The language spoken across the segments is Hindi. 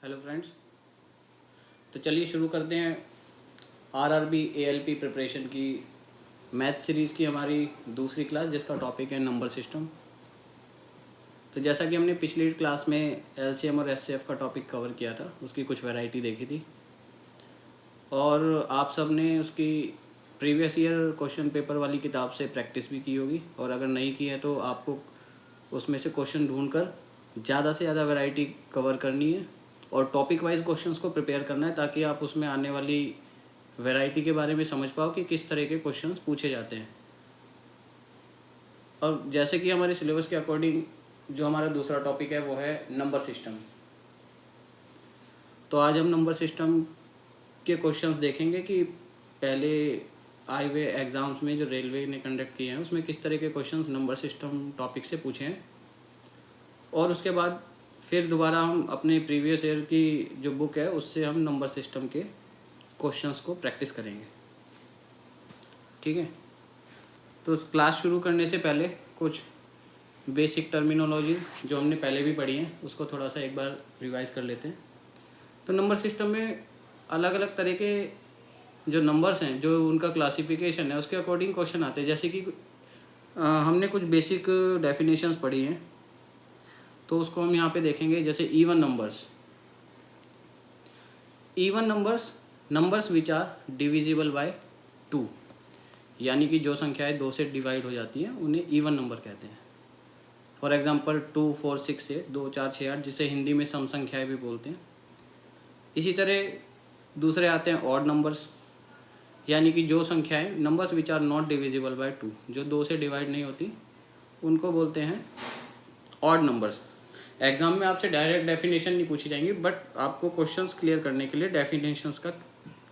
Hello friends. तो चलिए शुरू करते हैं आरआरबी एएलपी प्रिपरेशन की मैथ सीरीज़ की हमारी दूसरी क्लास, जिसका टॉपिक है नंबर सिस्टम। तो जैसा कि हमने पिछली क्लास में एलसीएम और एचसीएफ का टॉपिक कवर किया था, उसकी कुछ वैरायटी देखी थी और आप सब ने उसकी प्रीवियस ईयर क्वेश्चन पेपर वाली किताब से प्रैक्टिस भी की होगी, और अगर नहीं की है तो आपको उसमें से क्वेश्चन ढूंढकर ज़्यादा से ज़्यादा वैरायटी कवर करनी है और टॉपिक वाइज क्वेश्चंस को प्रिपेयर करना है, ताकि आप उसमें आने वाली वैरायटी के बारे में समझ पाओ कि किस तरह के क्वेश्चंस पूछे जाते हैं। और जैसे कि हमारे सिलेबस के अकॉर्डिंग जो हमारा दूसरा टॉपिक है वो है नंबर सिस्टम। तो आज हम नंबर सिस्टम के क्वेश्चंस देखेंगे कि पहले आए हुए एग्ज़ाम्स में जो रेलवे ने कंडक्ट किए हैं उसमें किस तरह के क्वेश्चंस नंबर सिस्टम टॉपिक से पूछे हैं, और उसके बाद फिर दोबारा हम अपने प्रीवियस ईयर की जो बुक है उससे हम नंबर सिस्टम के क्वेश्चंस को प्रैक्टिस करेंगे। ठीक है, तो क्लास शुरू करने से पहले कुछ बेसिक टर्मिनोलॉजीज जो हमने पहले भी पढ़ी हैं उसको थोड़ा सा एक बार रिवाइज कर लेते हैं। तो नंबर सिस्टम में अलग अलग तरह के जो नंबर्स हैं, जो उनका क्लासिफिकेशन है, उसके अकॉर्डिंग क्वेश्चन आते हैं। जैसे कि हमने कुछ बेसिक डेफिनेशंस पढ़ी हैं, तो उसको हम यहाँ पे देखेंगे। जैसे even numbers numbers which are divisible by 2, यानी कि जो संख्याएं 2 से डिवाइड हो जाती हैं उन्हें इवन नंबर कहते हैं। फॉर एग्जांपल 2, 4, 6, 8, 2, 4, 6, 8, जिसे हिंदी में सम संख्याएं भी बोलते हैं। इसी तरह दूसरे आते हैं ऑड नंबर्स, यानी कि जो संख्याएं numbers which are not divisible by 2, जो 2 से डिवाइड नहीं होती, उनको बोलते हैं ऑड नंबर्स। एग्जाम में आपसे डायरेक्ट डेफिनेशन नहीं पूछी जाएंगी, बट आपको क्वेश्चंस क्लियर करने के लिए डेफिनेशंस का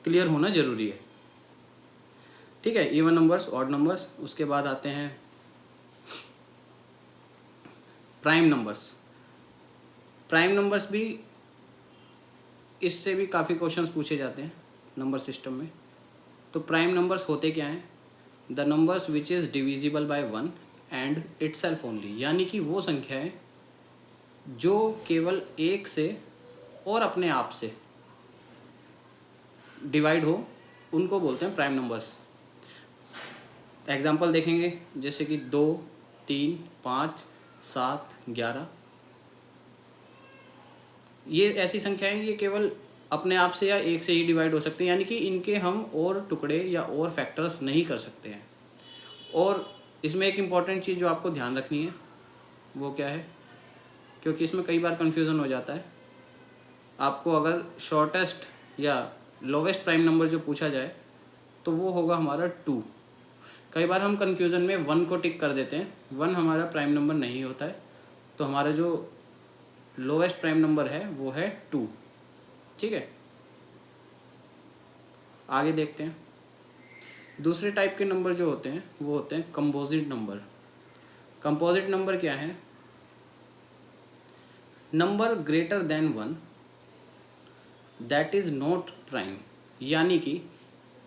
क्लियर होना ज़रूरी है। ठीक है, इवन नंबर्स, ऑड नंबर्स। उसके बाद आते हैं प्राइम नंबर्स। प्राइम नंबर्स भी, इससे भी काफ़ी क्वेश्चंस पूछे जाते हैं नंबर सिस्टम में। तो प्राइम नंबर्स होते क्या हैं? The numbers which is divisible bye 1 and itself only, यानी कि वो संख्याएं जो केवल एक से और अपने आप से डिवाइड हो, उनको बोलते हैं प्राइम नंबर्स। एग्जाम्पल देखेंगे, जैसे कि 2, 3, 5, 7, 11। ये ऐसी संख्याएं, ये केवल अपने आप से या एक से ही डिवाइड हो सकती हैं, यानी कि इनके हम और टुकड़े या और फैक्टर्स नहीं कर सकते हैं। और इसमें एक इम्पॉर्टेंट चीज़ जो आपको ध्यान रखनी है वो क्या है, क्योंकि इसमें कई बार कन्फ्यूज़न हो जाता है। आपको अगर शॉर्टेस्ट या लोवेस्ट प्राइम नंबर जो पूछा जाए तो वो होगा हमारा 2। कई बार हम कन्फ्यूज़न में 1 को टिक कर देते हैं, 1 हमारा प्राइम नंबर नहीं होता है, तो हमारा जो लोवेस्ट प्राइम नंबर है वो है 2। ठीक है, आगे देखते हैं। दूसरे टाइप के नंबर जो होते हैं वो होते हैं कंपोजिट नंबर। कंपोजिट नंबर क्या है? Number greater than 1 that is not prime, यानी कि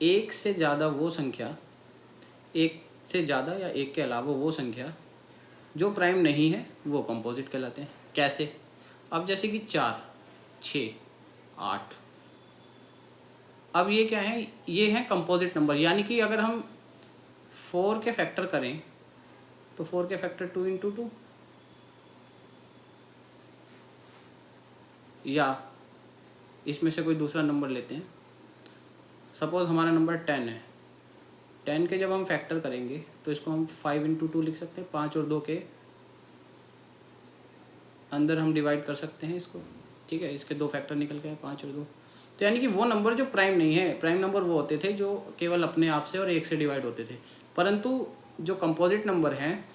एक से ज़्यादा वो संख्या, एक से ज़्यादा या एक के अलावा वो संख्या जो प्राइम नहीं है वो कंपोजिट कहलाते हैं। कैसे? अब जैसे कि 4, 6, 8, अब ये क्या है? ये है कंपोजिट नंबर, यानी कि अगर हम 4 के फैक्टर करें तो 4 के फैक्टर 2 इंटू 2, या इसमें से कोई दूसरा नंबर लेते हैं। सपोज़ हमारा नंबर 10 है। 10 के जब हम फैक्टर करेंगे तो इसको हम 5 इंटू 2 लिख सकते हैं। 5 और 2 के अंदर हम डिवाइड कर सकते हैं इसको। ठीक है, इसके 2 फैक्टर निकल गए, 5 और 2। तो यानी कि वो नंबर जो प्राइम नहीं है, प्राइम नंबर वो होते थे जो केवल अपने आप से और एक से डिवाइड होते थे। परंतु जो कंपोजिट नंबर हैं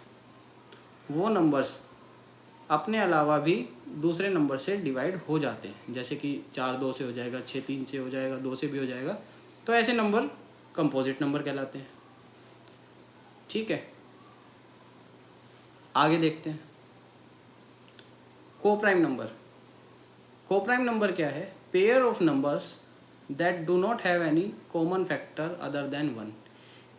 वो नंबर्स अपने अलावा भी दूसरे नंबर से डिवाइड हो जाते हैं। जैसे कि 4 2 से हो जाएगा, 6 3 से हो जाएगा, 2 से भी हो जाएगा। तो ऐसे नंबर कंपोजिट नंबर कहलाते हैं। ठीक है, आगे देखते हैं कोप्राइम नंबर। कोप्राइम नंबर क्या है? Pair of numbers that do not have any common factor other than 1,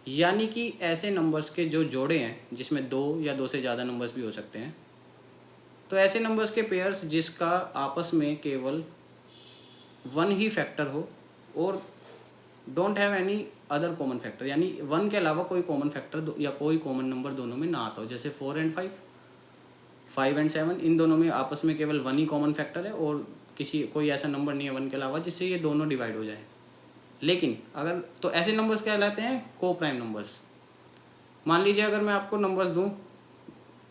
यानी कि ऐसे नंबर्स के जो जोड़े हैं जिसमें 2 या 2 से ज़्यादा नंबर्स भी हो सकते हैं। तो ऐसे नंबर्स के पेयर्स जिसका आपस में केवल वन ही फैक्टर हो और don't have any other common factor, यानी वन के अलावा कोई कॉमन फैक्टर या कोई कॉमन नंबर दोनों में ना आता हो। जैसे 4 एंड 5, 5 एंड 7, इन दोनों में आपस में केवल वन ही कॉमन फैक्टर है और कोई ऐसा नंबर नहीं है वन के अलावा जिससे ये दोनों डिवाइड हो जाए। लेकिन अगर तो ऐसे नंबर्स क्या कहलाते हैं? को प्राइम नंबर्स। मान लीजिए अगर मैं आपको नंबर्स दूं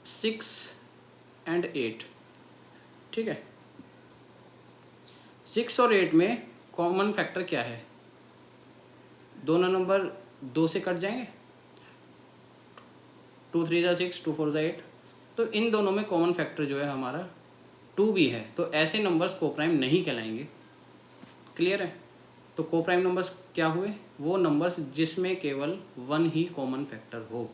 6 एंड 8, ठीक है, 6 और 8 में कॉमन फैक्टर क्या है? दोनों नंबर 2 से कट जाएंगे, 2 3 जा 6, 2 4 जा 8। तो इन दोनों में कॉमन फैक्टर जो है हमारा 2 भी है, तो ऐसे नंबर्स को प्राइम नहीं कहलाएंगे। क्लियर है? तो को प्राइम नंबर्स क्या हुए? वो नंबर्स जिसमें केवल वन ही कॉमन फैक्टर हो,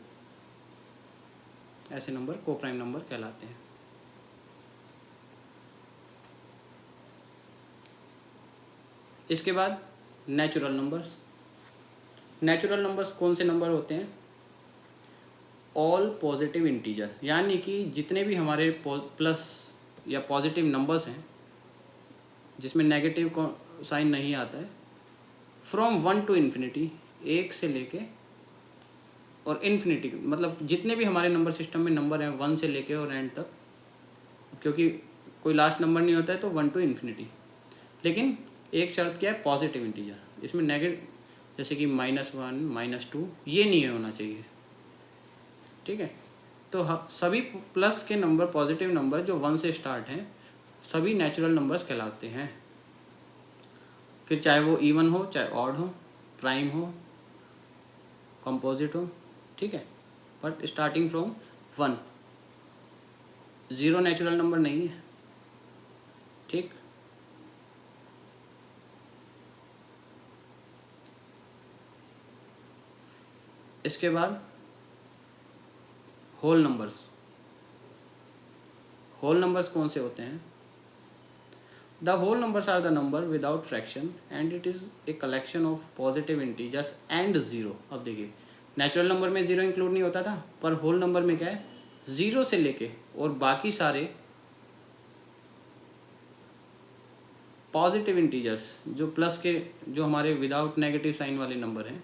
ऐसे नंबर को प्राइम नंबर कहलाते हैं। इसके बाद नेचुरल नंबर्स। नेचुरल नंबर्स कौन से नंबर होते हैं? ऑल पॉजिटिव इंटीजर, यानी कि जितने भी हमारे प्लस या पॉजिटिव नंबर्स हैं जिसमें नेगेटिव साइन नहीं आता है, फ्रॉम 1 टू इन्फिनिटी, 1 से लेके और इन्फिनिटी, मतलब जितने भी हमारे नंबर सिस्टम में नंबर हैं 1 से लेके और एंड तक, क्योंकि कोई लास्ट नंबर नहीं होता है तो 1 टू इन्फिनिटी। लेकिन एक शर्त क्या है? पॉजिटिव इंटीजर, इसमें नेगेटिव जैसे कि -1 -2 ये नहीं होना चाहिए, ठीक है। तो सभी प्लस के नंबर, पॉजिटिव नंबर जो 1 से स्टार्ट हैं, सभी नेचुरल नंबर्स कहलाते हैं। फिर चाहे वो इवन हो, चाहे ऑड हो, प्राइम हो, कंपोजिट हो, ठीक है, but starting from 1। 0 natural number नहीं है, ठीक। इसके बाद होल नंबर्स। होल नंबर्स कौन से होते हैं? The whole numbers are the number without fraction and it is a collection of positive integers and zero. अब देखिए, नेचुरल नंबर में ज़ीरो इंक्लूड नहीं होता था, पर होल नंबर में क्या है? 0 से लेके और बाकी सारे पॉजिटिव इंटीजर्स जो प्लस के, जो हमारे विदाउट नेगेटिव साइन वाले नंबर हैं,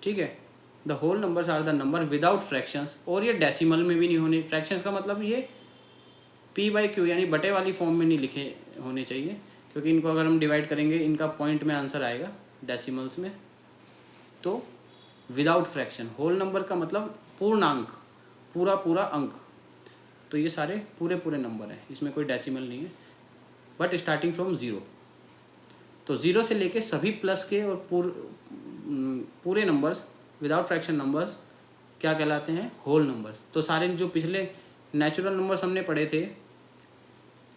ठीक है। The whole numbers are the number without fractions, और ये डेसिमल में भी नहीं होने। फ्रैक्शंस का मतलब ये p/q यानी बटे वाली फॉर्म में नहीं लिखे होने चाहिए, क्योंकि इनको अगर हम डिवाइड करेंगे इनका पॉइंट में आंसर आएगा डेसिमल्स में। तो विदाउट फ्रैक्शन, होल नंबर का मतलब पूर्णांक, पूरा पूरा अंक। तो ये सारे पूरे पूरे नंबर हैं, इसमें कोई डेसिमल नहीं है, बट स्टार्टिंग फ्रॉम 0। तो 0 से लेके सभी प्लस के और पूरे नंबर्स विदाउट फ्रैक्शन नंबर्स क्या कहलाते हैं? Whole numbers. तो सारे जो पिछले नेचुरल नंबर्स हमने पढ़े थे,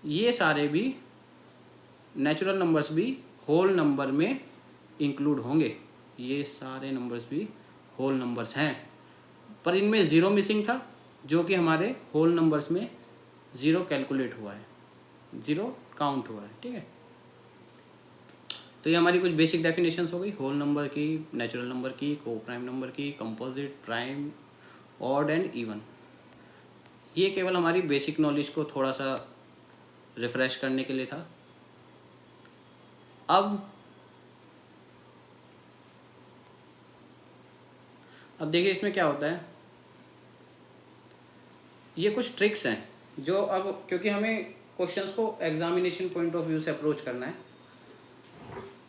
ये सारे भी नेचुरल नंबर्स भी होल नंबर में इंक्लूड होंगे। ये सारे नंबर्स भी होल नंबर्स हैं, पर इनमें 0 मिसिंग था, जो कि हमारे होल नंबर्स में 0 कैलकुलेट हुआ है, 0 काउंट हुआ है, ठीक है। तो ये हमारी कुछ बेसिक डेफिनेशंस हो गई होल नंबर की, नेचुरल नंबर की, को प्राइम नंबर की, composite, prime, odd and even. ये केवल हमारी बेसिक नॉलेज को थोड़ा सा रिफ्रेश करने के लिए था। अब देखिए इसमें क्या होता है, ये कुछ ट्रिक्स हैं जो अब, क्योंकि हमें क्वेश्चंस को एग्जामिनेशन पॉइंट ऑफ व्यू से अप्रोच करना है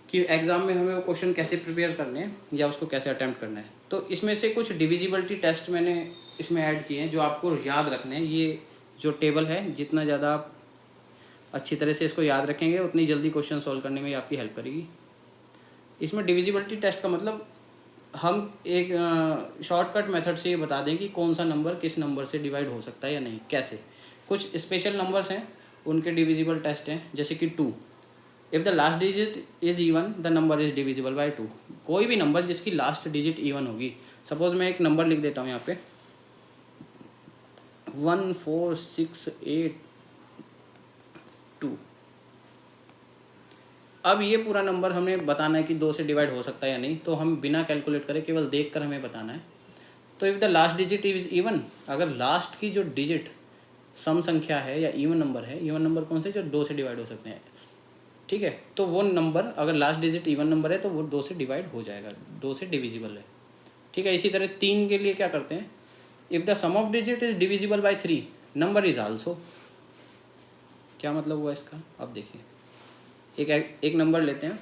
कि एग्ज़ाम में हमें वो क्वेश्चन कैसे प्रिपेयर करने हैं या उसको कैसे अटैम्प्ट करना है। तो इसमें से कुछ डिविजिबिलिटी टेस्ट मैंने इसमें ऐड किए हैं जो आपको याद रखने हैं। ये जो टेबल है, जितना ज़्यादा आप अच्छी तरह से इसको याद रखेंगे उतनी जल्दी क्वेश्चन सॉल्व करने में आपकी हेल्प करेगी। इसमें डिविजिबिलिटी टेस्ट का मतलब हम एक शॉर्टकट मेथड से ये बता दें कि कौन सा नंबर किस नंबर से डिवाइड हो सकता है या नहीं, कैसे। कुछ स्पेशल नंबर्स हैं, उनके डिविजिबल टेस्ट हैं, जैसे कि 2। If the last digit is even the number is divisible by 2। कोई भी नंबर जिसकी लास्ट डिजिट इवन होगी, सपोज मैं एक नंबर लिख देता हूँ यहाँ पे 14682। अब ये पूरा नंबर हमें बताना है कि 2 से डिवाइड हो सकता है या नहीं, तो हम बिना कैलकुलेट करे केवल देख कर हमें बताना है। तो if the last digit is even, अगर लास्ट की जो डिजिट सम संख्या है या इवन नंबर है, इवन नंबर कौन से जो 2 से डिवाइड हो सकते हैं, ठीक है, तो वो नंबर अगर लास्ट डिजिट इवन नंबर है तो वो 2 से डिवाइड हो जाएगा, 2 से डिविजिबल है। ठीक है, इसी तरह 3 के लिए क्या करते हैं, if the sum of digit is divisible by 3 number is also. क्या मतलब हुआ इसका, अब देखिए, एक नंबर लेते हैं,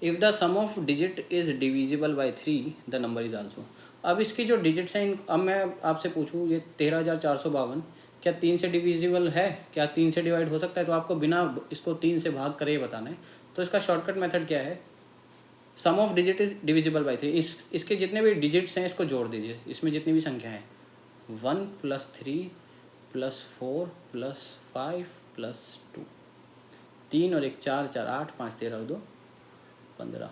if the sum of digit is divisible by 3 the number is also. अब इसकी जो डिजिट्स हैं, अब मैं आपसे पूछूं ये 13,452 क्या 3 से डिविजिबल है, क्या 3 से डिवाइड हो सकता है, तो आपको बिना इसको 3 से भाग करे बताना है। तो इसका शॉर्टकट मेथड क्या है, sum of digit is divisible by 3, इसके जितने भी डिजिट्स हैं इसको जोड़ दीजिए, इसमें जितनी भी संख्या है 1 + 3 + 4 + 5 + 2, 3 और 1 4, 4 8, 5 13 और 2 15,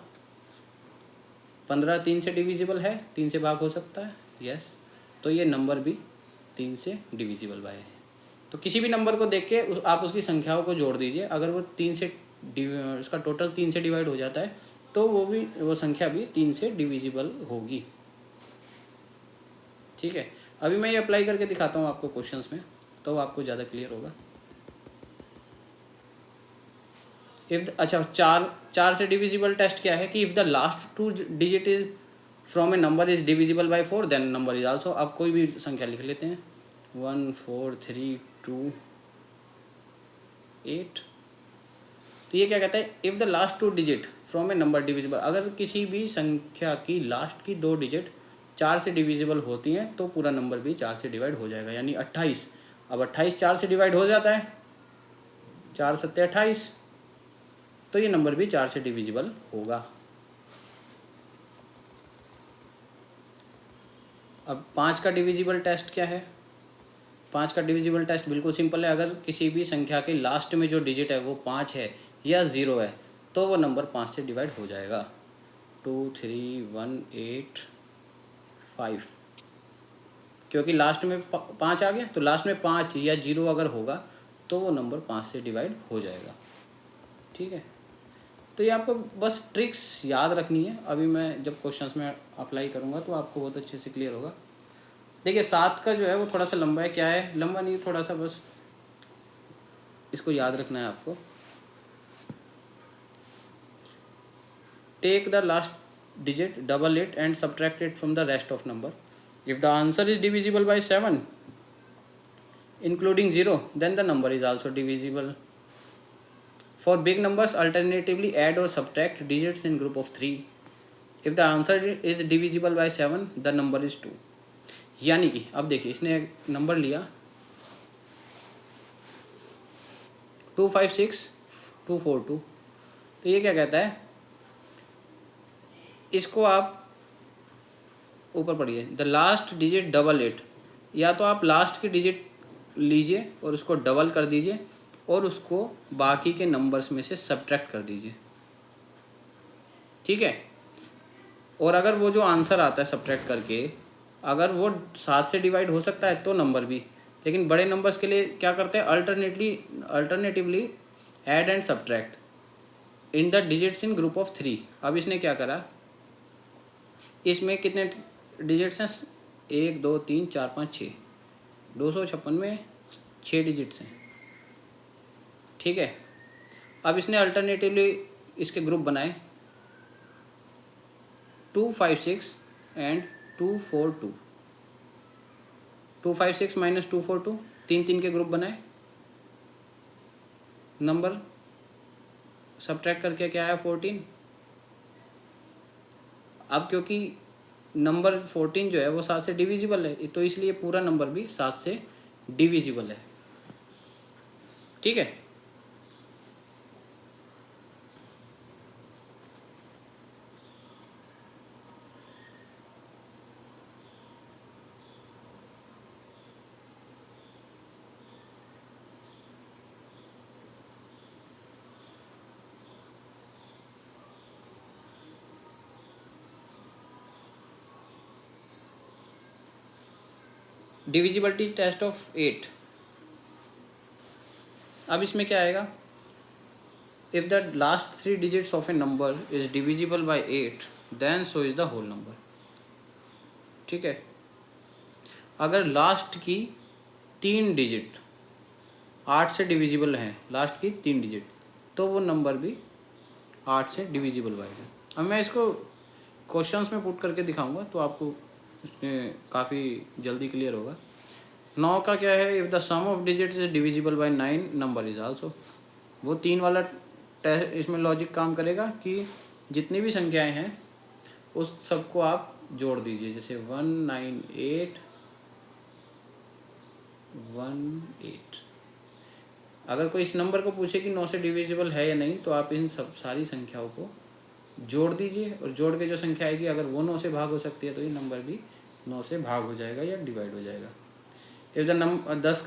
15 3 से डिविजिबल है, 3 से भाग हो सकता है, यस। तो ये नंबर भी 3 से डिविजिबल बाय है। तो किसी भी नंबर को देख के आप उसकी संख्याओं को जोड़ दीजिए, अगर वो 3 से उसका टोटल 3 से डिवाइड हो जाता है तो वो संख्या भी 3 से डिविजिबल होगी। ठीक है, अभी मैं ये अप्लाई करके दिखाता हूँ आपको क्वेश्चंस में, तो आपको ज़्यादा क्लियर होगा। अच्छा, चार से डिविजिबल टेस्ट क्या है कि if the last 2 digit is from a number is divisible by 4 then number is also. आप कोई भी संख्या लिख लेते हैं, 1 4 3 2 8। तो ये क्या कहता है, if the last 2 digit from a number divisible, अगर किसी भी संख्या की लास्ट की 2 डिजिट 4 से डिविजिबल होती हैं तो पूरा नंबर भी 4 से डिवाइड हो जाएगा, यानी 28। अब 28 4 से डिवाइड हो जाता है, 4 7 28, तो ये नंबर भी 4 से डिविजिबल होगा। अब 5 का डिविजिबल टेस्ट क्या है, 5 का डिविजिबल टेस्ट बिल्कुल सिंपल है, अगर किसी भी संख्या के लास्ट में जो डिजिट है वो 5 है या 0 है तो वो नंबर 5 से डिवाइड हो जाएगा। 2 3 1 8 5, क्योंकि लास्ट में 5 आ गया, तो लास्ट में 5 या 0 अगर होगा तो वो नंबर 5 से डिवाइड हो जाएगा। ठीक है, तो ये आपको बस ट्रिक्स याद रखनी है, अभी मैं जब क्वेश्चंस में अप्लाई करूँगा तो आपको बहुत अच्छे से क्लियर होगा। देखिए 7 का जो है वो थोड़ा सा लंबा है, क्या है लंबा नहीं, थोड़ा सा बस इसको याद रखना है आपको। Take the last digit, double it and subtract it from the rest of number. If the answer is divisible by 7 including 0 then the number is also divisible. For big numbers alternatively add or subtract digits in group of 3. If the answer is divisible by 7 the number is 2। यानी कि अब देखिए इसने नंबर लिया 256242, तो ये क्या कहता है, इसको आप ऊपर पढ़िए, the last digit double it, या तो आप लास्ट की डिजिट लीजिए और उसको डबल कर दीजिए और उसको बाकी के नंबर्स में से सब्ट्रैक्ट कर दीजिए। ठीक है, और अगर वो जो आंसर आता है सब्ट्रैक्ट करके अगर वो 7 से डिवाइड हो सकता है तो नंबर भी, लेकिन बड़े नंबर्स के लिए क्या करते हैं, alternatively add and subtract in the digits in group of 3। अब इसने क्या करा, इसमें कितने डिजिट्स हैं, 1 2 3 4 5 6, 256 में 6 डिजिट्स हैं। ठीक है, अब इसने अल्टरनेटिवली इसके ग्रुप बनाए 256 एंड 242, 256 माइनस 242, 3 के ग्रुप बनाए, नंबर सब्ट्रैक्ट करके क्या आया 14। अब क्योंकि नंबर 14 जो है वो 7 से डिविजिबल है तो इसलिए पूरा नंबर भी 7 से डिविजिबल है। ठीक है, डिविजिबिलिटी टेस्ट ऑफ 8। अब इसमें क्या आएगा, if the last 3 digits of a number is divisible by 8 then so is the whole number. ठीक है, अगर लास्ट की 3 डिजिट 8 से डिविजिबल हैं, लास्ट की 3 डिजिट, तो वो नंबर भी 8 से डिविजिबल बाय है। अब मैं इसको क्वेश्चंस में पुट करके दिखाऊंगा तो आपको उसमें काफ़ी जल्दी क्लियर होगा। 9 का क्या है, if the sum of digit is divisible by 9 number is also. वो 3 वाला इसमें लॉजिक काम करेगा कि जितनी भी संख्याएं हैं उस सबको आप जोड़ दीजिए, जैसे 198 18। अगर कोई इस नंबर को पूछे कि 9 से डिविजिबल है या नहीं, तो आप इन सब सारी संख्याओं को जोड़ दीजिए, और जोड़ के जो संख्या आएगी अगर वो 9 से भाग हो सकती है तो ये नंबर भी 9 से भाग हो जाएगा या डिवाइड हो जाएगा। इफ द नंबर 10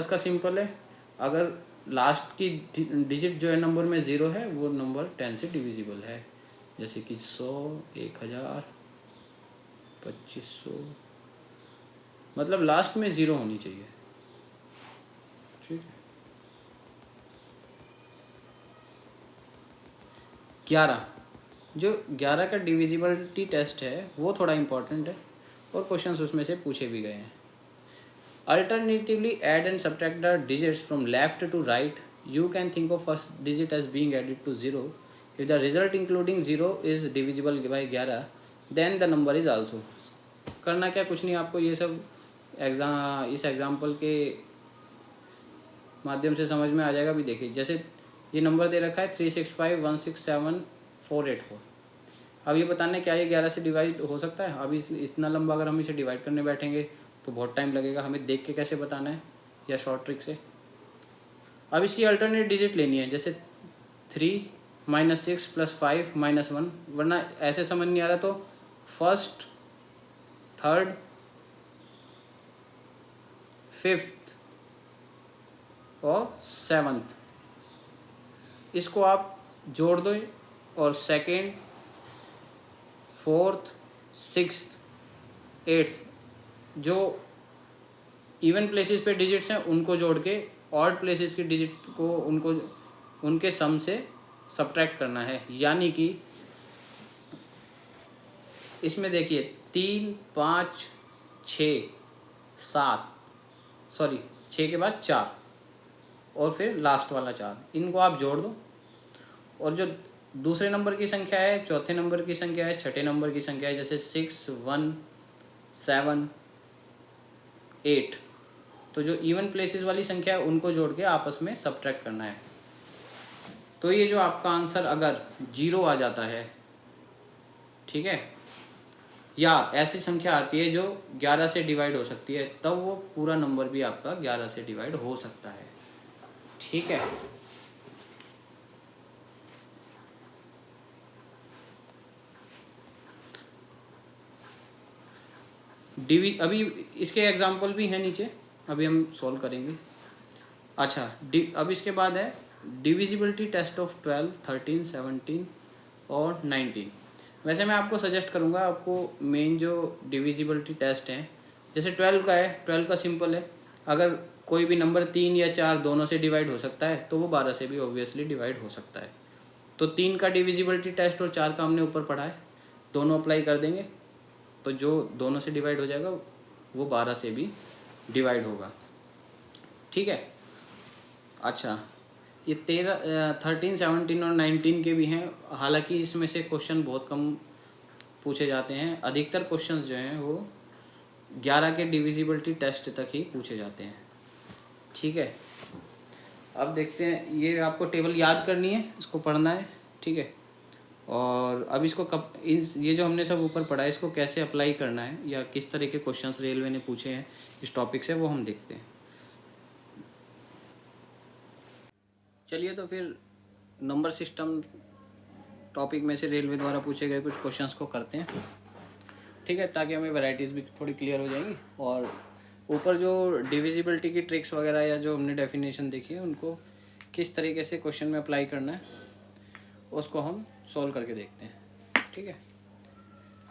का सिंपल है, अगर लास्ट की डिजिट जो है नंबर में 0 है, वो नंबर 10 से डिविजिबल है, जैसे कि 100, 1000, 2500, मतलब लास्ट में 0 होनी चाहिए। ठीक है। 11, जो 11 का डिविजिबिलिटी टेस्ट है वो थोड़ा इम्पोर्टेंट है और क्वेश्चंस उसमें से पूछे भी गए हैं। Alternatively, add and subtract the digits from left to right. You can think of first digit as being added to 0. If the result including 0 is divisible by 11, then the number is also. करना क्या, कुछ नहीं, आपको ये सब इस एग्जाम्पल के माध्यम से समझ में आ जाएगा। भी देखिए, जैसे ये नंबर दे रखा है 365167484। अब ये बताना है क्या ये 11 से डिवाइड हो सकता है। अभी इतना लंबा अगर हम इसे डिवाइड करने बैठेंगे तो बहुत टाइम लगेगा, हमें देख के कैसे बताना है या शॉर्ट ट्रिक से। अब इसकी अल्टरनेट डिजिट लेनी है, जैसे 3 -6 +5 -1, वरना ऐसे समझ नहीं आ रहा तो फर्स्ट, थर्ड, फिफ्थ और सेवन्थ इसको आप जोड़ दो, और सेकेंड, फोर्थ, सिक्स्थ, एट्थ जो इवन प्लेसेस पे डिजिट्स हैं उनको जोड़ के ऑड प्लेसेस की डिजिट को उनके सम से सब्ट्रैक्ट करना है। यानी कि इसमें देखिए 3, 5, 6, 7, सॉरी 6 के बाद 4 और फिर लास्ट वाला 4, इनको आप जोड़ दो, और जो दूसरे नंबर की संख्या है, चौथे नंबर की संख्या है, छठे नंबर की संख्या है, जैसे 6, 1, 7, 8, तो जो इवन प्लेसेस वाली संख्या है उनको जोड़ के आपस में सब्ट्रैक्ट करना है। तो ये जो आपका आंसर अगर 0 आ जाता है, ठीक है, या ऐसी संख्या आती है जो 11 से डिवाइड हो सकती है, तब वो पूरा नंबर भी आपका 11 से डिवाइड हो सकता है। ठीक है, अभी इसके एग्जाम्पल भी हैं नीचे, अभी हम सॉल्व करेंगे। अच्छा, अब इसके बाद है डिविजिबिलिटी टेस्ट ऑफ 12, 13, 17 और 19। वैसे मैं आपको सजेस्ट करूँगा, आपको मेन जो डिविजिबिलिटी टेस्ट हैं, जैसे 12 का है, 12 का सिंपल है, अगर कोई भी नंबर 3 या 4 दोनों से डिवाइड हो सकता है तो वो 12 से भी ऑब्वियसली डिवाइड हो सकता है। तो 3 का डिविजिबिलिटी टेस्ट और 4 का हमने ऊपर पढ़ा है, दोनों अप्लाई कर देंगे तो जो दोनों से डिवाइड हो जाएगा वो 12 से भी डिवाइड होगा। ठीक है। अच्छा, ये 13, 17 और 19 के भी हैं, हालांकि इसमें से क्वेश्चन बहुत कम पूछे जाते हैं। अधिकतर क्वेश्चंस जो हैं वो 11 के डिविजिबिलिटी टेस्ट तक ही पूछे जाते हैं। ठीक है, अब देखते हैं, ये आपको टेबल याद करनी है, इसको पढ़ना है। ठीक है, और अब इसको ये जो हमने सब ऊपर पढ़ा है इसको कैसे अप्लाई करना है या किस तरह के क्वेश्चंस रेलवे ने पूछे हैं इस टॉपिक से, वो हम देखते हैं। चलिए, तो फिर नंबर सिस्टम टॉपिक में से रेलवे द्वारा पूछे गए कुछ क्वेश्चंस को करते हैं। ठीक है, ताकि हमें वैरायटीज़ भी थोड़ी क्लियर हो जाएंगी, और ऊपर जो डिविजिबिलिटी की ट्रिक्स वगैरह या जो हमने डेफिनेशन देखी है उनको किस तरीके से क्वेश्चन में अप्लाई करना है उसको हम सॉल्व करके देखते हैं। ठीक है,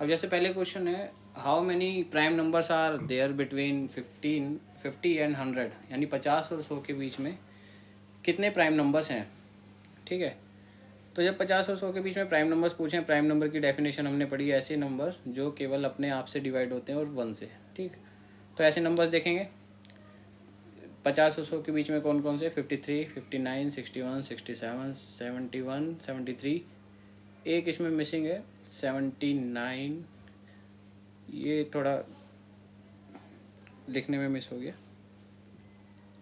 अब जैसे पहले क्वेश्चन है, how many prime numbers are there between 50 and 100, यानी 50 और 100 के बीच में कितने प्राइम नंबर्स हैं। ठीक है। तो जब 50 और 100 के बीच में प्राइम नंबर्स पूछें, प्राइम नंबर की डेफिनेशन हमने पढ़ी, ऐसे नंबर्स जो केवल अपने आप से डिवाइड होते हैं और 1 से, ठीक। तो ऐसे नंबर्स देखेंगे 50 और 100 के बीच में कौन कौन से, 53, 59, 61, 67, 71, 73, एक इसमें मिसिंग है 79, ये थोड़ा लिखने में मिस हो गया,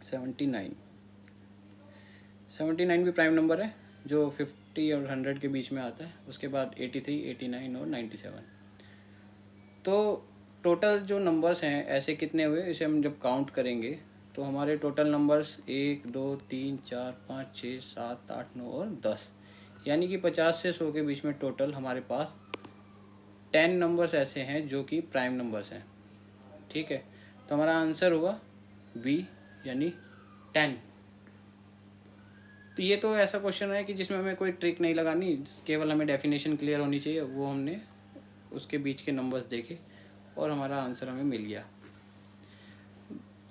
79 भी प्राइम नंबर है जो 50 और 100 के बीच में आता है। उसके बाद 83, 89 और 97। तो टोटल जो नंबर्स हैं ऐसे कितने हुए, इसे हम जब काउंट करेंगे तो हमारे टोटल नंबर्स 1, 2, 3, 4, 5, 6, 7, 8, 9 और 10, यानी कि 50 से 100 के बीच में टोटल हमारे पास 10 नंबर्स ऐसे हैं जो कि प्राइम नंबर्स हैं, ठीक है। तो हमारा आंसर होगा बी, यानी 10। तो ये तो ऐसा क्वेश्चन है कि जिसमें हमें कोई ट्रिक नहीं लगानी, केवल हमें डेफिनेशन क्लियर होनी चाहिए, वो हमने उसके बीच के नंबर्स देखे और हमारा आंसर हमें मिल गया।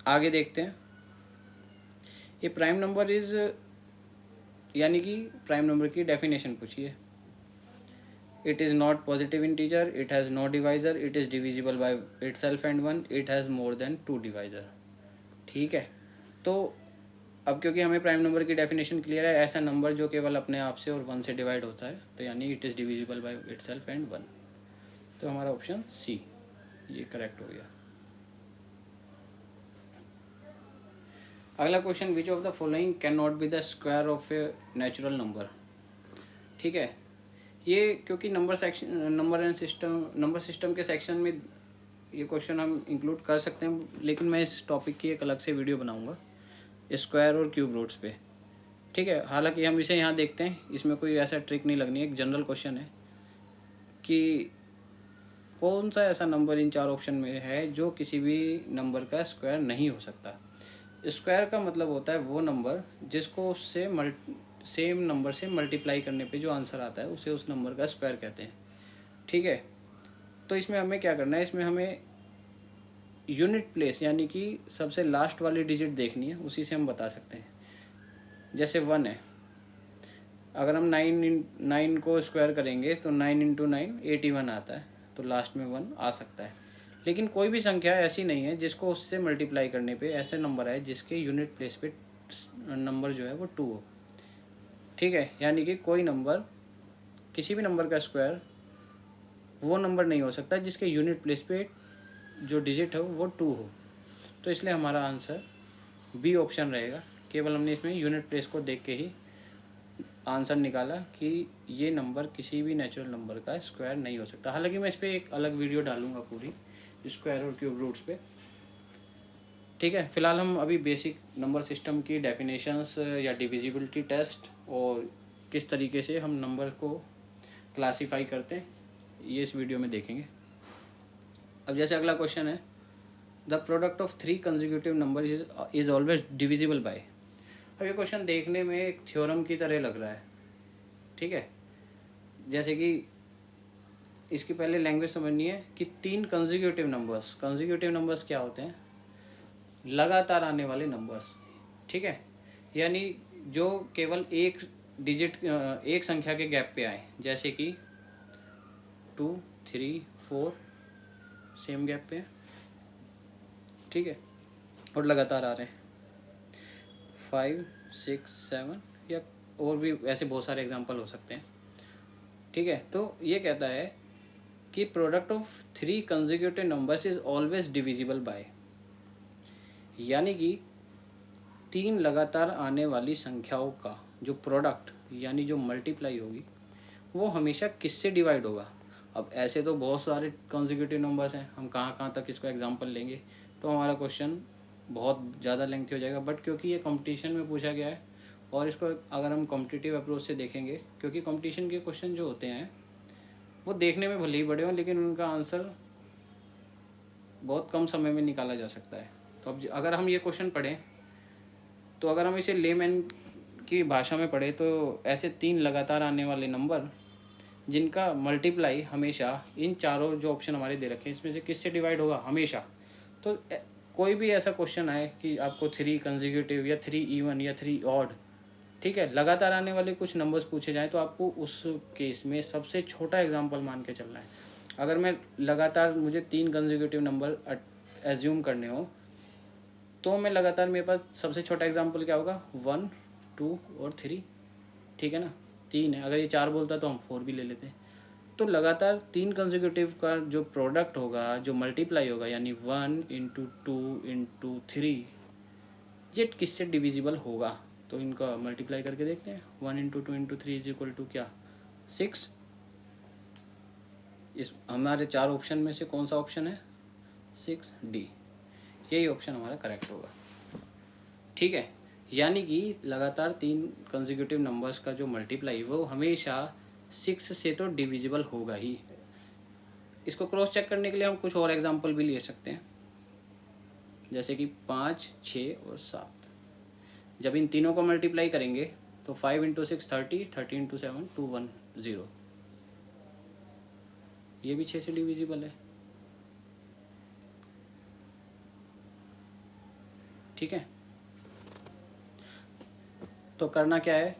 आगे देखते हैं। ये प्राइम नंबर इज़, यानी कि प्राइम नंबर की डेफिनेशन पूछिए। It is not positive integer, it has no divisor, it is divisible by itself and 1, it has more than 2 divisor, ठीक है। तो अब क्योंकि हमें प्राइम नंबर की डेफिनेशन क्लियर है, ऐसा नंबर जो केवल अपने आप से और 1 से डिवाइड होता है, तो यानी it is divisible by itself and 1। तो हमारा ऑप्शन सी ये करेक्ट हो गया। अगला question, which of the following can not be the square of a natural number, ठीक है। ये क्योंकि नंबर सिस्टम के सेक्शन में ये क्वेश्चन हम इंक्लूड कर सकते हैं, लेकिन मैं इस टॉपिक की एक अलग से वीडियो बनाऊंगा स्क्वायर और क्यूब रूट्स पे, ठीक है। हालांकि हम इसे यहाँ देखते हैं, इसमें कोई ऐसा ट्रिक नहीं लगनी है, एक जनरल क्वेश्चन है कि कौन सा ऐसा नंबर इन 4 ऑप्शन में है जो किसी भी नंबर का स्क्वायर नहीं हो सकता। स्क्वायर का मतलब होता है वो नंबर जिसको उससे सेम नंबर से मल्टीप्लाई करने पे जो आंसर आता है उसे उस नंबर का स्क्वायर कहते हैं, ठीक है। तो इसमें हमें क्या करना है, इसमें हमें यूनिट प्लेस यानी कि सबसे लास्ट वाली डिजिट देखनी है, उसी से हम बता सकते हैं। जैसे 1 है, अगर हम 9 को स्क्वायर करेंगे तो 9 इंटू 9 81 आता है, तो लास्ट में 1 आ सकता है। लेकिन कोई भी संख्या ऐसी नहीं है जिसको उससे मल्टीप्लाई करने पे ऐसे नंबर आए जिसके यूनिट प्लेस पे नंबर जो है वो 2 हो, ठीक है। यानी कि कोई नंबर, किसी भी नंबर का स्क्वायर वो नंबर नहीं हो सकता जिसके यूनिट प्लेस पे जो डिजिट है वो 2 हो। तो इसलिए हमारा आंसर बी ऑप्शन रहेगा। केवल हमने इसमें यूनिट प्लेस को देख के ही आंसर निकाला कि ये नंबर किसी भी नेचुरल नंबर का स्क्वायर नहीं हो सकता। हालांकि मैं इस पर एक अलग वीडियो डालूंगा पूरी स्क्वायर और क्यूब रूट्स पे, ठीक है। फिलहाल हम अभी बेसिक नंबर सिस्टम की डेफिनेशंस या डिविजिबिलिटी टेस्ट और किस तरीके से हम नंबर को क्लासीफाई करते हैं ये इस वीडियो में देखेंगे। अब जैसे अगला क्वेश्चन है, the product of 3 consecutive number is always divisible by. अब ये क्वेश्चन देखने में एक थ्योरम की तरह लग रहा है, ठीक है। जैसे कि इसकी पहले लैंग्वेज समझनी है कि 3 कंसेक्यूटिव नंबर्स क्या होते हैं, लगातार आने वाले नंबर्स, ठीक है। यानी जो केवल एक डिजिट एक संख्या के गैप पे आए, जैसे कि 2, 3, 4 सेम गैप पे, ठीक है, और लगातार आ रहे हैं 5, 6, 7 या और भी ऐसे बहुत सारे एग्जांपल हो सकते हैं, ठीक है। तो ये कहता है कि product of 3 consecutive numbers is always divisible by, यानी कि 3 लगातार आने वाली संख्याओं का जो प्रोडक्ट यानी जो मल्टीप्लाई होगी वो हमेशा किससे डिवाइड होगा। अब ऐसे तो बहुत सारे कंसेक्यूटिव नंबर्स हैं, हम कहाँ कहाँ तक इसको एग्जांपल लेंगे, तो हमारा क्वेश्चन बहुत ज़्यादा लेंथी हो जाएगा। बट क्योंकि ये कंपटीशन में पूछा गया है और इसको अगर हम कॉम्पिटिटिव अप्रोच से देखेंगे, क्योंकि कंपटीशन के क्वेश्चन जो होते हैं वो देखने में भले ही बड़े हों लेकिन उनका आंसर बहुत कम समय में निकाला जा सकता है। तो अब अगर हम ये क्वेश्चन पढ़ें, तो अगर हम इसे लेमैन की भाषा में पढ़े तो ऐसे 3 लगातार आने वाले नंबर जिनका मल्टीप्लाई हमेशा इन चारों जो ऑप्शन हमारे दे रखे हैं इसमें से किससे डिवाइड होगा हमेशा। तो कोई भी ऐसा क्वेश्चन आए कि आपको 3 कंसेक्यूटिव या 3 इवन या 3 ऑड ठीक है। लगातार आने वाले कुछ नंबर्स पूछे जाएँ तो आपको उस केस में सबसे छोटा एग्जांपल मान के चलना है। अगर मैं लगातार मुझे 3 कंसेक्यूटिव नंबर एज्यूम करने हो तो मैं लगातार, मेरे पास सबसे छोटा एग्जांपल क्या होगा, 1, 2 और 3, ठीक है ना। 3 है, अगर ये 4 बोलता तो हम 4 भी ले लेते हैं। तो लगातार 3 कंसेक्यूटिव का जो प्रोडक्ट होगा, जो मल्टीप्लाई होगा, यानी 1 इंटू 2 इंटू 3, ये किससे डिविजिबल होगा। तो इनका मल्टीप्लाई करके देखते हैं। 1 into 2 into 3 is equal to क्या, 6। इस हमारे 4 ऑप्शन में से कौन सा ऑप्शन है, 6D। यही ऑप्शन हमारा करेक्ट होगा, ठीक है। यानी कि लगातार 3 कंसेक्यूटिव नंबर्स का जो मल्टीप्लाई वो हमेशा 6 से तो डिविजिबल होगा ही। इसको क्रॉस चेक करने के लिए हम कुछ और एग्जांपल भी ले सकते हैं, जैसे कि 5, 6 और 7। जब इन तीनों को मल्टीप्लाई करेंगे तो 5 इंटू 6 30, 30 इंटू 7 210, ये भी 6 से डिविजिबल है, ठीक है। तो करना क्या है,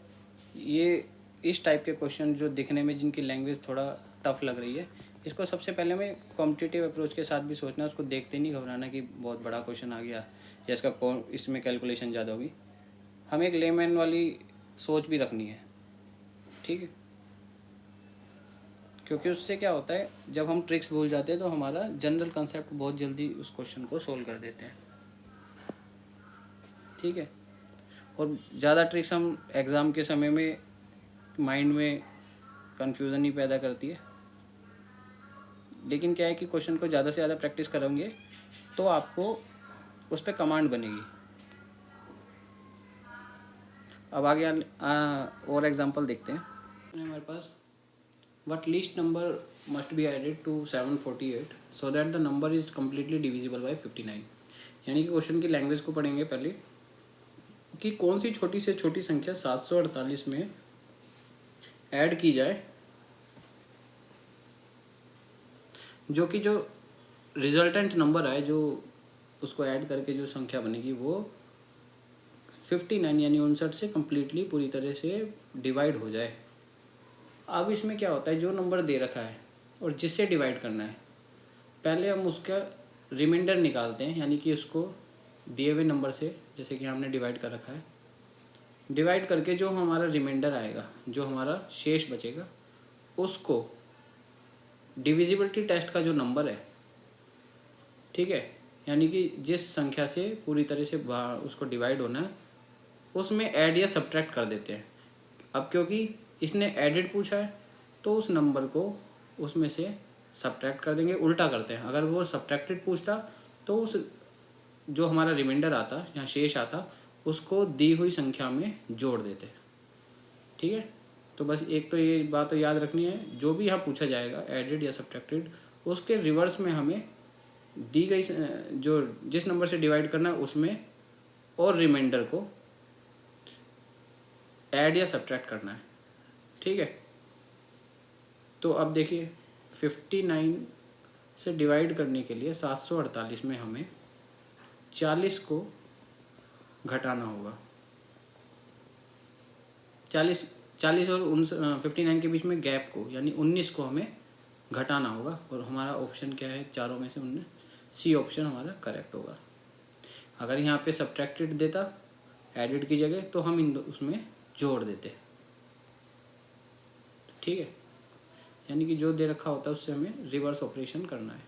ये इस टाइप के क्वेश्चन जो दिखने में जिनकी लैंग्वेज थोड़ा टफ लग रही है, इसको सबसे पहले में कॉम्पिटिटिव अप्रोच के साथ भी सोचना, उसको देखते नहीं घबराना कि बहुत बड़ा क्वेश्चन आ गया या इसमें कैलकुलेशन ज़्यादा होगी। हमें एक लेमैन वाली सोच भी रखनी है, ठीक है। क्योंकि उससे क्या होता है, जब हम ट्रिक्स भूल जाते हैं तो हमारा जनरल कंसेप्ट बहुत जल्दी उस क्वेश्चन को सोल्व कर देते हैं, ठीक है। और ज़्यादा ट्रिक्स हम एग्ज़ाम के समय में माइंड में कन्फ्यूज़न ही पैदा करती है। लेकिन क्या है कि क्वेश्चन को ज़्यादा से ज़्यादा प्रैक्टिस करोगे तो आपको उस पर कमांड बनेगी। अब आगे और एग्जांपल देखते हैं। हमारे पास what least number must be added to 748 so that the number is completely divisible by 59। यानी कि क्वेश्चन की लैंग्वेज को पढ़ेंगे पहले कि कौन सी छोटी से छोटी संख्या 748 में ऐड की जाए जो कि जो रिजल्टेंट नंबर है, जो उसको ऐड करके जो संख्या बनेगी वो 59 यानी 59 से कम्प्लीटली पूरी तरह से डिवाइड हो जाए। अब इसमें क्या होता है, जो नंबर दे रखा है और जिससे डिवाइड करना है, पहले हम उसका रिमाइंडर निकालते हैं। यानी कि उसको दिए हुए नंबर से, जैसे कि हमने डिवाइड कर रखा है, डिवाइड करके जो हमारा रिमाइंडर आएगा, जो हमारा शेष बचेगा, उसको डिविजिबिलिटी टेस्ट का जो नंबर है, ठीक है, यानी कि जिस संख्या से पूरी तरह से उसको डिवाइड होना है, उसमें ऐड या सब्ट्रैक्ट कर देते हैं। अब क्योंकि इसने एडेड पूछा है तो उस नंबर को उसमें से सब्ट्रैक्ट कर देंगे, उल्टा करते हैं। अगर वो सब्ट्रैक्टेड पूछता तो उस जो हमारा रिमाइंडर आता या शेष आता उसको दी हुई संख्या में जोड़ देते, ठीक है। तो बस एक तो ये बात तो याद रखनी है, जो भी यहाँ पूछा जाएगा एडेड या सब्ट्रैक्टेड, उसके रिवर्स में हमें दी गई जो जिस नंबर से डिवाइड करना है उसमें और रिमाइंडर को ऐड या सब्ट्रैक्ट करना है, ठीक है। तो अब देखिए 59 से डिवाइड करने के लिए 748 में हमें 40 को घटाना होगा। 40 और 59 के बीच में गैप को, यानी 19 को हमें घटाना होगा। और हमारा ऑप्शन क्या है, चारों में से 19, सी ऑप्शन हमारा करेक्ट होगा। अगर यहाँ पे सब्ट्रैक्टेड देता एडिड की जगह तो हम उसमें जोड़ देते, ठीक है। यानी कि जो दे रखा होता है उससे हमें रिवर्स ऑपरेशन करना है।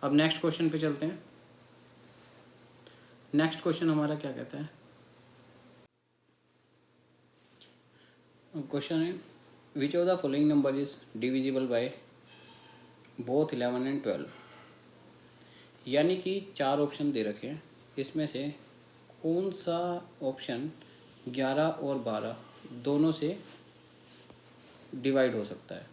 अब नेक्स्ट क्वेश्चन पे चलते हैं। नेक्स्ट क्वेश्चन हमारा क्या कहता है, क्वेश्चन है which of the following number is divisible by both 11 and 12। यानी कि 4 ऑप्शन दे रखे हैं, इसमें से कौन सा ऑप्शन 11 और 12 दोनों से डिवाइड हो सकता है।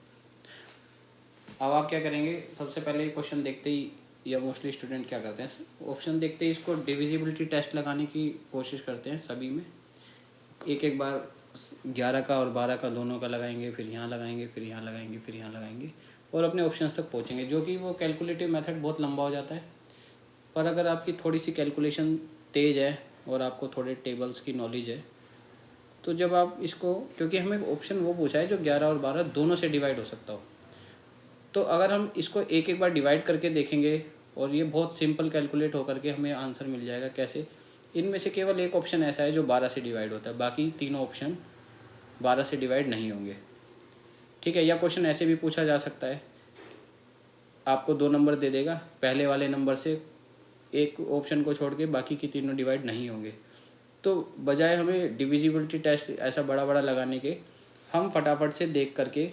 अब आप क्या करेंगे, सबसे पहले क्वेश्चन देखते ही, या मोस्टली स्टूडेंट क्या करते हैं, ऑप्शन देखते ही इसको डिविजिबिलिटी टेस्ट लगाने की कोशिश करते हैं। सभी में एक एक बार 11 का और 12 का दोनों का लगाएंगे, फिर यहाँ लगाएंगे, फिर यहाँ लगाएंगे, फिर यहाँ लगाएंगे और अपने ऑप्शंस तक पहुँचेंगे, जो कि वो कैलकुलेटिव मेथड बहुत लंबा हो जाता है। पर अगर आपकी थोड़ी सी कैलकुलेशन तेज़ है और आपको थोड़े टेबल्स की नॉलेज है, तो जब आप इसको, क्योंकि हमें ऑप्शन वो पूछा है जो 11 और 12 दोनों से डिवाइड हो सकता हो, तो अगर हम इसको एक एक बार डिवाइड करके देखेंगे और ये बहुत सिंपल कैलकुलेट होकर के हमें आंसर मिल जाएगा। कैसे? इनमें से केवल एक ऑप्शन ऐसा है जो 12 से डिवाइड होता है, बाकी तीनों ऑप्शन 12 से डिवाइड नहीं होंगे। ठीक है, या क्वेश्चन ऐसे भी पूछा जा सकता है, आपको 2 नंबर दे देगा, पहले वाले नंबर से एक ऑप्शन को छोड़ के बाकी की तीनों डिवाइड नहीं होंगे। तो बजाय हमें डिविजिबिलिटी टेस्ट ऐसा बड़ा बड़ा लगाने के, हम फटाफट से देख करके,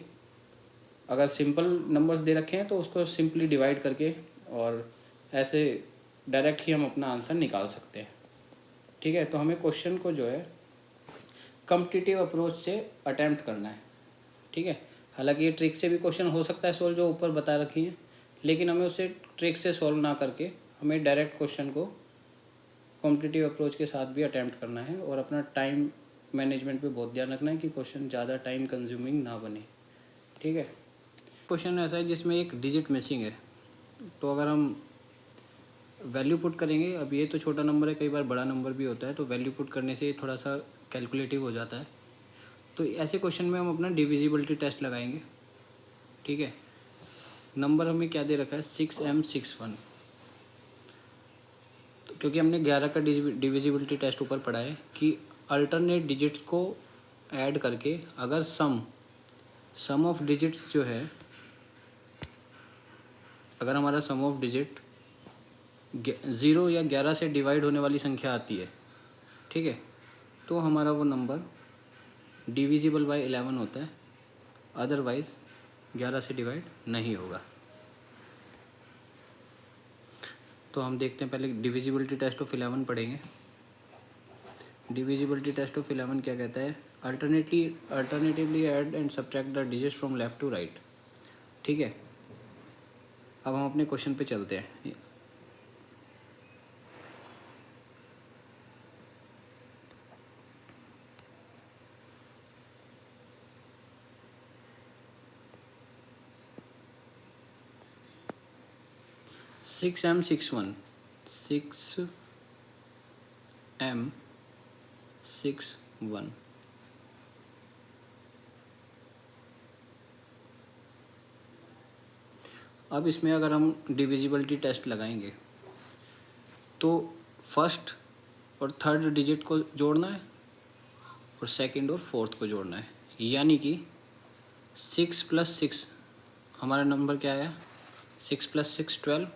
अगर सिंपल नंबर्स दे रखे हैं तो उसको सिंपली डिवाइड करके और ऐसे डायरेक्ट ही हम अपना आंसर निकाल सकते हैं। ठीक है, तो हमें क्वेश्चन को जो है कॉम्पिटिटिव अप्रोच से अटैम्प्ट करना है। ठीक है, हालांकि ये ट्रिक से भी क्वेश्चन हो सकता है सॉल्व जो ऊपर बता रखी है, लेकिन हमें उसे ट्रिक से सॉल्व ना करके हमें डायरेक्ट क्वेश्चन को कॉम्पिटिटिव अप्रोच के साथ भी अटैम्प्ट करना है। और अपना टाइम मैनेजमेंट पे बहुत ध्यान रखना है कि क्वेश्चन ज़्यादा टाइम कंज्यूमिंग ना बने। ठीक है, क्वेश्चन ऐसा है जिसमें एक डिजिट मिसिंग है, तो अगर हम वैल्यू पुट करेंगे, अब ये तो छोटा नंबर है, कई बार बड़ा नंबर भी होता है, तो वैल्यू पुट करने से थोड़ा सा कैलकुलेटिव हो जाता है। तो ऐसे क्वेश्चन में हम अपना डिविजिबिलिटी टेस्ट लगाएंगे। ठीक है, नंबर हमें क्या दे रखा है, 6M61। तो क्योंकि हमने 11 का डिविजिबिलिटी टेस्ट ऊपर पढ़ा है कि अल्टरनेट डिजिट्स को ऐड करके अगर सम ऑफ डिजिट्स जो है, अगर हमारा सम ऑफ डिजिट 0 या 11 से डिवाइड होने वाली संख्या आती है, ठीक है, तो हमारा वो नंबर डिविजिबल बाय 11 होता है, अदरवाइज़ 11 से डिवाइड नहीं होगा। तो हम देखते हैं, पहले डिविजिबिलिटी टेस्ट ऑफ 11 पढ़ेंगे। डिविजिबिलिटी टेस्ट ऑफ 11 क्या कहता है, alternatively add and subtract the digits from left to right. ठीक है, अब हम अपने क्वेश्चन पे चलते हैं। 6M61 अब इसमें अगर हम डिविजिबिलिटी टेस्ट लगाएंगे तो फर्स्ट और थर्ड डिजिट को जोड़ना है और सेकंड और फोर्थ को जोड़ना है, यानी कि 6 + 6 हमारा नंबर क्या आया, 6 + 6 12,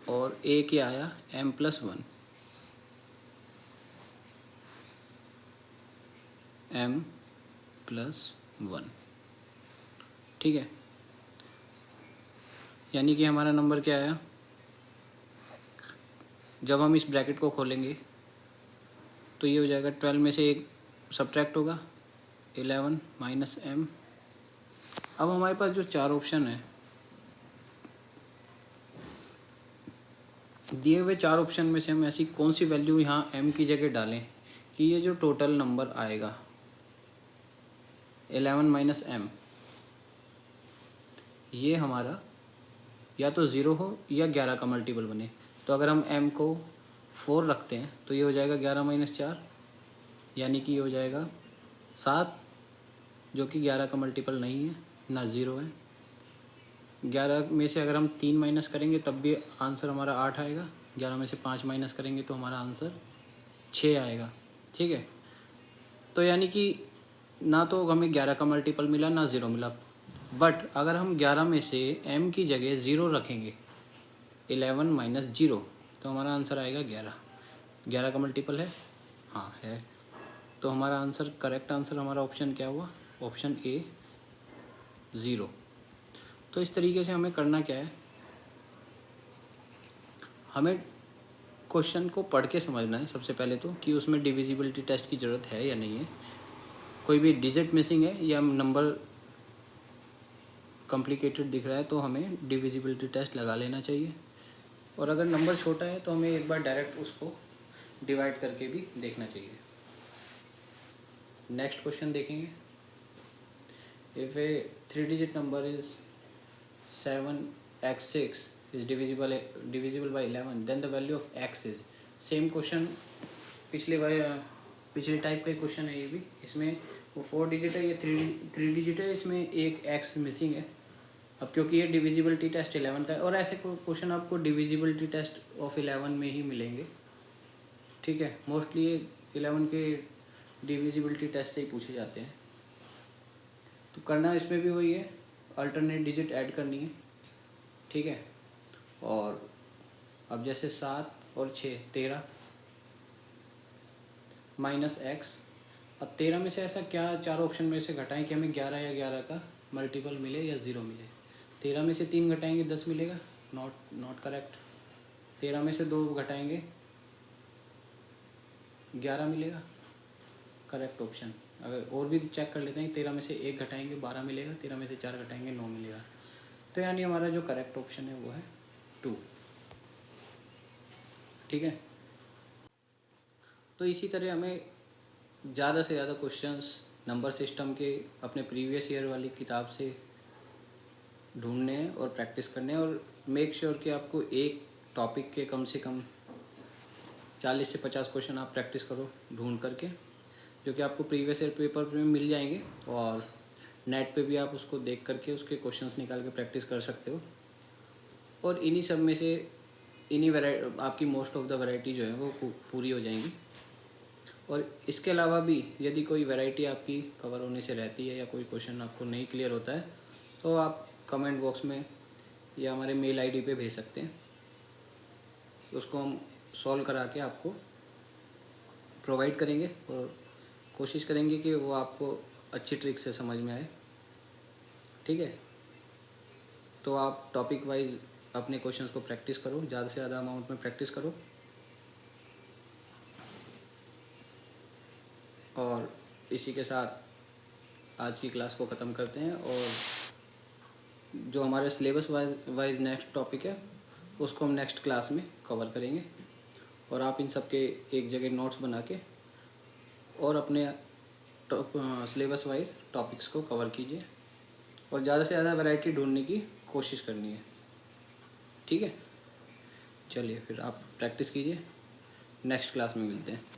और ए क्या आया, M+1, M+1। ठीक है, यानी कि हमारा नंबर क्या आया, जब हम इस ब्रैकेट को खोलेंगे तो ये हो जाएगा 12 में से एक सब्ट्रैक्ट होगा 11 - M। अब हमारे पास जो 4 ऑप्शन है, दिए हुए 4 ऑप्शन में से हम ऐसी कौन सी वैल्यू यहाँ M की जगह डालें कि ये जो टोटल नंबर आएगा 11 - M, ये हमारा या तो 0 हो या 11 का मल्टीपल बने। तो अगर हम M को 4 रखते हैं तो ये हो जाएगा 11 - 4, यानी कि ये हो जाएगा 7, जो कि 11 का मल्टीपल नहीं है, ना 0 है। 11 में से अगर हम 3 माइनस करेंगे तब भी आंसर हमारा 8 आएगा, 11 में से 5 माइनस करेंगे तो हमारा आंसर 6 आएगा। ठीक है, तो यानी कि ना तो हमें 11 का मल्टीपल मिला ना 0 मिला, बट अगर हम 11 में से M की जगह 0 रखेंगे 11 - 0, तो हमारा आंसर आएगा 11। 11 का मल्टीपल है, हाँ है, तो हमारा आंसर, करेक्ट आंसर हमारा ऑप्शन क्या हुआ, ऑप्शन ए 0। तो इस तरीके से हमें करना क्या है, हमें क्वेश्चन को पढ़ के समझना है सबसे पहले तो कि उसमें डिविजिबिलिटी टेस्ट की ज़रूरत है या नहीं है, कोई भी डिजिट मिसिंग है या नंबर कॉम्प्लिकेटेड दिख रहा है तो हमें डिविजिबिलिटी टेस्ट लगा लेना चाहिए। और अगर नंबर छोटा है तो हमें एक बार डायरेक्ट उसको डिवाइड करके भी देखना चाहिए। नेक्स्ट क्वेश्चन देखेंगे। If a 3 digit number is 7x6 is divisible by 11, then the value of x is. Same question पिछले टाइप का क्वेश्चन है ये भी। इसमें वो 4 डिजिट है, ये 3 डिजिट है, इसमें एक एक्स मिसिंग है। अब क्योंकि ये डिविजिबिलिटी टेस्ट 11 का है, और ऐसे क्वेश्चन आपको डिविजिबिलिटी टेस्ट ऑफ 11 में ही मिलेंगे, ठीक है। मोस्टली ये 11 के डिविजिबिलिटी टेस्ट से ही पूछे जाते हैं। तो करना इसमें भी वही है, अल्टरनेट डिजिट ऐड करनी है, ठीक है। और अब जैसे 7 और 6 13 माइनस एक्स। अब 13 में से ऐसा क्या 4 ऑप्शन में से घटाएं कि हमें 11 या 11 का मल्टीपल मिले या 0 मिले। 13 में से 3 घटाएंगे 10 मिलेगा, नॉट करेक्ट। 13 में से 2 घटाएंगे 11 मिलेगा, करेक्ट ऑप्शन। अगर और भी चेक कर लेते हैं, 13 में से 1 घटाएंगे 12 मिलेगा, 13 में से 4 घटाएंगे 9 मिलेगा। तो यानी हमारा जो करेक्ट ऑप्शन है वो है 2, ठीक है। तो इसी तरह हमें ज़्यादा से ज़्यादा क्वेश्चंस नंबर सिस्टम के अपने प्रीवियस ईयर वाली किताब से ढूंढने हैं और प्रैक्टिस करने हैं। और मेक श्योर कि आपको एक टॉपिक के कम से कम 40 से 50 क्वेश्चन आप प्रैक्टिस करो ढूंढ करके, जो कि आपको प्रीवियस ईयर पेपर में मिल जाएंगे। और नेट पे भी आप उसको देख करके उसके क्वेश्चंस निकाल के प्रैक्टिस कर सकते हो। और इन्हीं सब में से आपकी मोस्ट ऑफ द वैरायटी जो है वो पूरी हो जाएंगी। और इसके अलावा भी यदि कोई वैरायटी आपकी कवर होने से रहती है या कोई क्वेश्चन आपको नहीं क्लियर होता है, तो आप कमेंट बॉक्स में या हमारे मेल आईडी पे भेज सकते हैं। उसको हम सॉल्व करा के आपको प्रोवाइड करेंगे और कोशिश करेंगे कि वो आपको अच्छी ट्रिक से समझ में आए, ठीक है। तो आप टॉपिक वाइज अपने क्वेश्चंस को प्रैक्टिस करो, ज़्यादा से ज़्यादा अमाउंट में प्रैक्टिस करो। और इसी के साथ आज की क्लास को ख़त्म करते हैं। और जो हमारे सिलेबस वाइज नेक्स्ट टॉपिक है उसको हम नेक्स्ट क्लास में कवर करेंगे। और आप इन सब के एक जगह नोट्स बना के और अपने सिलेबस वाइज टॉपिक्स को कवर कीजिए और ज़्यादा से ज़्यादा वैरायटी ढूंढने की कोशिश करनी है, ठीक है। चलिए फिर आप प्रैक्टिस कीजिए, नेक्स्ट क्लास में मिलते हैं।